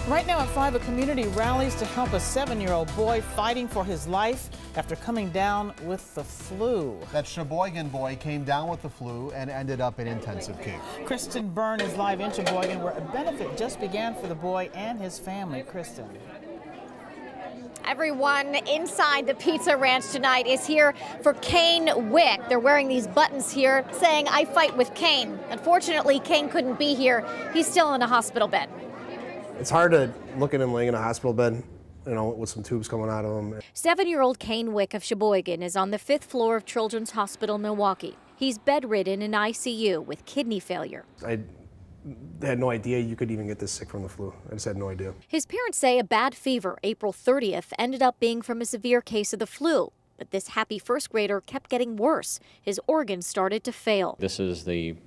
Right now at 5, a community rallies to help a 7-year-old boy fighting for his life after coming down with the flu. That Sheboygan boy came down with the flu and ended up in intensive care. Kristen Byrne is live in Sheboygan, where a benefit just began for the boy and his family. Kristen. Everyone inside the Pizza Ranch tonight is here for Cain Wick. They're wearing these buttons here saying, "I fight with Cain." Unfortunately, Cain couldn't be here. He's still in a hospital bed. It's hard to look at him laying in a hospital bed, you know, with some tubes coming out of him. 7-year-old Cain Wick of Sheboygan is on the 5th floor of Children's Hospital, Milwaukee. He's bedridden in ICU with kidney failure. I had no idea you could even get this sick from the flu. I just had no idea. His parents say a bad fever April 30th ended up being from a severe case of the flu. But this happy first grader kept getting worse. His organs started to fail. This is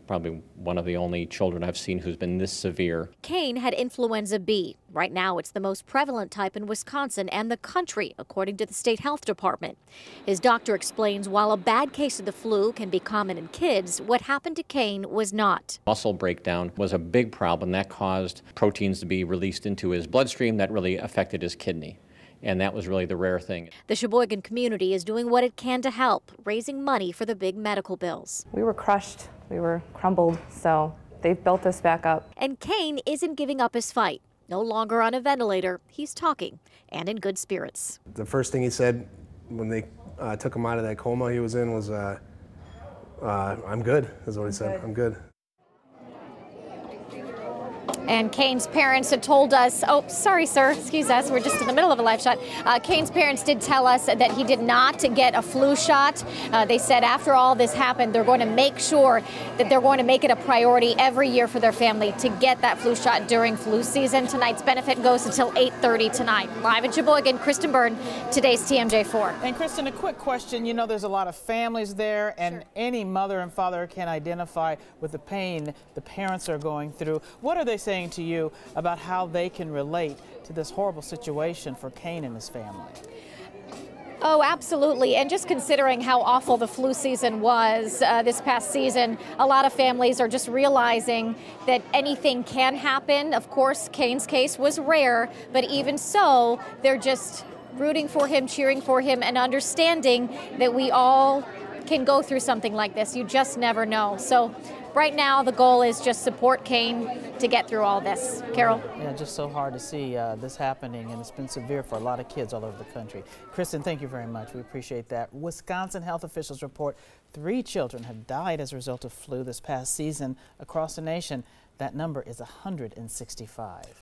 probably one of the only children I've seen who's been this severe. Cain had influenza B. Right now, it's the most prevalent type in Wisconsin and the country, according to the state health department. His doctor explains while a bad case of the flu can be common in kids, what happened to Cain was not. Muscle breakdown was a big problem that caused proteins to be released into his bloodstream that really affected his kidney. And that was really the rare thing. The Sheboygan community is doing what it can to help, raising money for the big medical bills. We were crushed, we were crumbled, so they've built us back up. And Cain isn't giving up his fight. No longer on a ventilator, he's talking and in good spirits. The first thing he said when they took him out of that coma he was in was, "I'm good," is what he said. "I'm good." And Cain's parents had told us, oh, sorry, sir, excuse us, we're just in the middle of a live shot. Cain's parents did tell us that he did not get a flu shot. They said after all this happened, they're going to make sure that they're going to make it a priority every year for their family to get that flu shot during flu season. Tonight's benefit goes until 8:30 tonight. Live in Sheboygan, Kristen Byrne, today's TMJ4. And Kristen, a quick question. You know, there's a lot of families there, and sure, any mother and father can identify with the pain the parents are going through. What are they saying to you about how they can relate to this horrible situation for Cain and his family? Oh, absolutely. And just considering how awful the flu season was this past season, a lot of families are just realizing that anything can happen. Of course, Cain's case was rare, but even so, they're just rooting for him, cheering for him, and understanding that we all can go through something like this. You just never know. So right now, the goal is just support Cain to get through all this. Carol? Yeah, just so hard to see this happening, and it's been severe for a lot of kids all over the country. Kristen, thank you very much. We appreciate that. Wisconsin health officials report 3 children have died as a result of flu this past season across the nation. That number is 165.